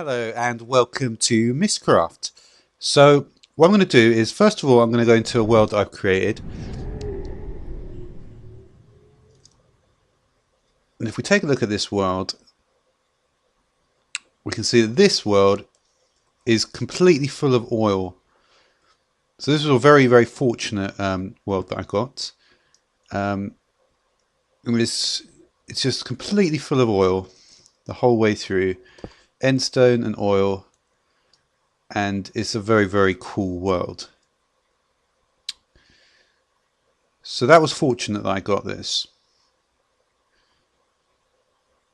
Hello and welcome to Mystcraft. So what I'm going to do is, first of all, I'm going to go into a world that I've created. And if we take a look at this world, we can see that this world is completely full of oil. So this was a very, very fortunate world that I got. And it's just completely full of oil the whole way through. Endstone and oil. And it's a very, very cool world. So that was fortunate that I got this.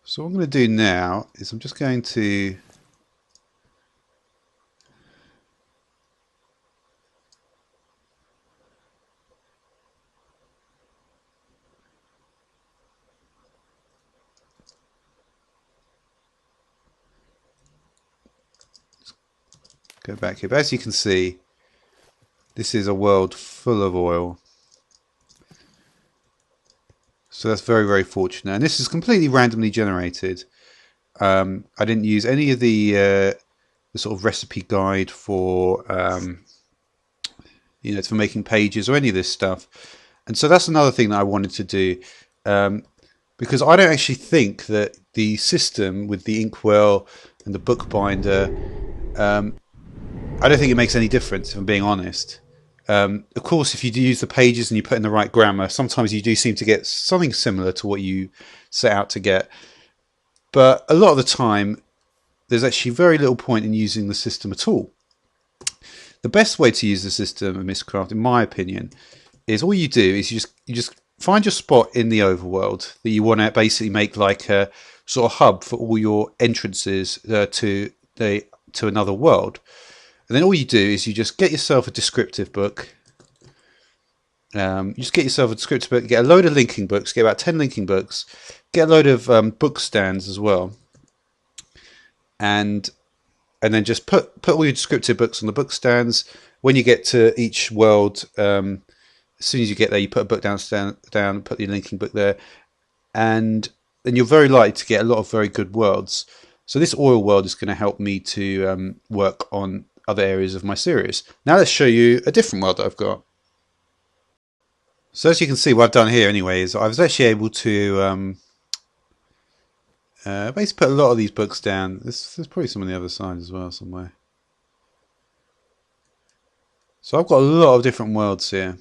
So what I'm going to do now is I'm just going to go back here. But as you can see, this is a world full of oil. So that's very, very fortunate. And this is completely randomly generated. I didn't use any of the sort of recipe guide for for making pages or any of this stuff. And so that's another thing that I wanted to do, because I don't actually think that the system with the inkwell and the bookbinder, I don't think it makes any difference, if I'm being honest. Of course, if you do use the pages and you put in the right grammar, sometimes you do seem to get something similar to what you set out to get. But a lot of the time, there's actually very little point in using the system at all. The best way to use the system of Mystcraft, in my opinion, is all you do is you just find your spot in the overworld that you want to basically make like a sort of hub for all your entrances to another world. And then all you do is you just get yourself a descriptive book. You just get yourself a descriptive book, get a load of linking books, get about 10 linking books, get a load of book stands as well. And then just put all your descriptive books on the book stands. When you get to each world, as soon as you get there, you put a book down, put your linking book there, and then you're very likely to get a lot of very good worlds. So this oil world is going to help me to work on other areas of my series. Now let's show you a different world that I've got. So as you can see, what I've done here anyway is I was actually able to basically put a lot of these books down. There's probably some on the other side as well somewhere. So I've got a lot of different worlds here.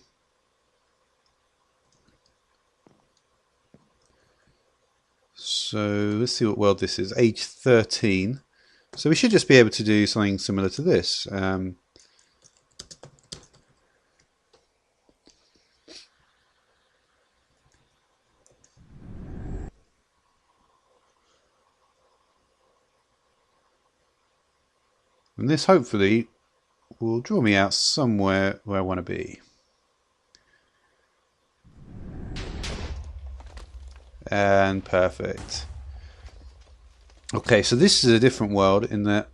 So let's see what world this is. Age 13. So we should just be able to do something similar to this. And this hopefully will draw me out somewhere where I want to be. And perfect. Okay, so this is a different world in that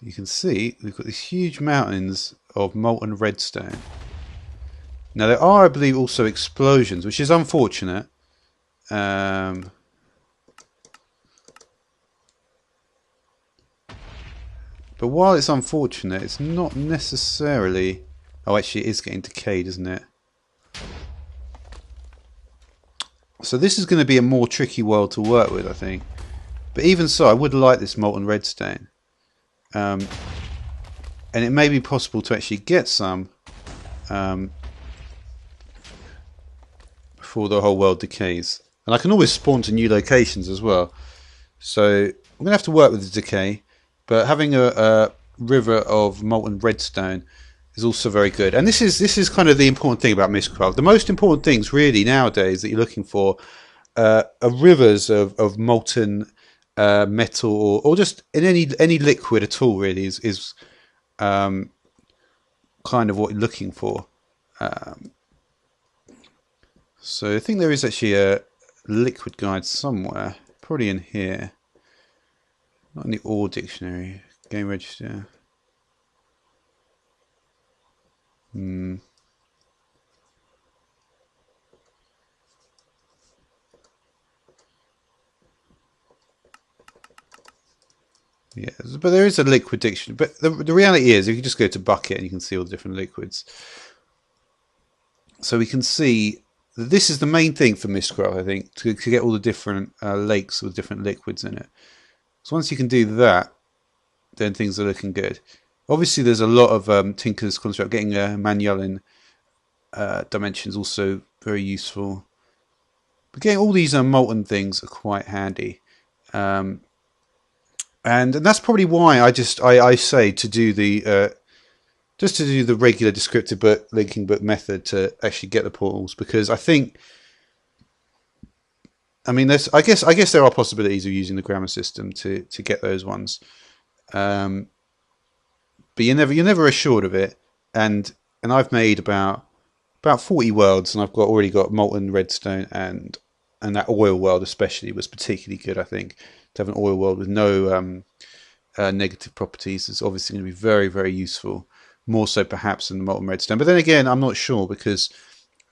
you can see we've got these huge mountains of molten redstone. Now there are, I believe, also explosions, which is unfortunate. But while it's unfortunate, it's not necessarily... Oh, actually, it is getting decayed, isn't it? So this is going to be a more tricky world to work with, I think. But even so, I would like this molten redstone. And it may be possible to actually get some before the whole world decays. And I can always spawn to new locations as well. So I'm going to have to work with the decay. But having a river of molten redstone is also very good. And this is kind of the important thing about Mystcraft. The most important things really nowadays that you're looking for are rivers of molten metal or just in any liquid at all really is kind of what you're looking for. So I think there is actually a liquid guide somewhere, probably in here. Not in the ore dictionary. Game register. Yeah, but there is a liquid dictionary. But the reality is, if you just go to bucket and you can see all the different liquids. So we can see that this is the main thing for Mystcraft, I think, to get all the different lakes with different liquids in it. So once you can do that, then things are looking good. Obviously, there's a lot of Tinker's construct. Getting a Manuelin dimensions also very useful. But getting all these molten things are quite handy. And that's probably why I say to do the just to do the regular descriptive book linking book method to actually get the portals, because I mean I guess there are possibilities of using the grammar system to get those ones, but you're never assured of it. And I've made about 40 worlds, and I've already got molten redstone, and that oil world especially was particularly good. I think to have an oil world with no negative properties is obviously going to be very, very useful, more so perhaps than the molten redstone. But then again, I'm not sure, because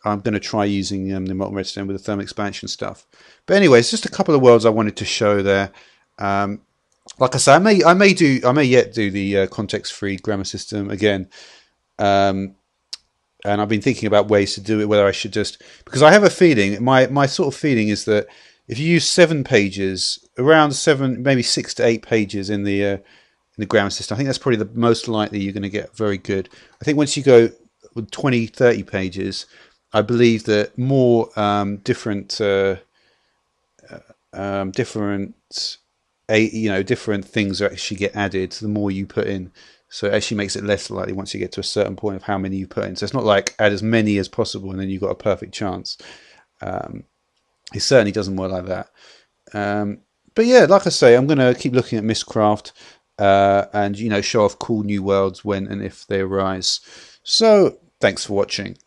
I'm going to try using the molten redstone with the thermal expansion stuff. But anyway, it's just a couple of worlds I wanted to show there. Like I say, I may yet do the context-free grammar system again. And I've been thinking about ways to do it, whether I should just, because I have a feeling, my sort of feeling is that if you use 7 pages, around 7, maybe 6 to 8 pages in the grammar system, I think that's probably the most likely you're going to get very good. I think once you go with 20, 30 pages, I believe that more different things actually get added the more you put in. So it actually makes it less likely once you get to a certain point of how many you put in. So it's not like add as many as possible and then you've got a perfect chance. It certainly doesn't work like that. But yeah, like I say, I'm going to keep looking at Mystcraft and show off cool new worlds when and if they arise. So thanks for watching.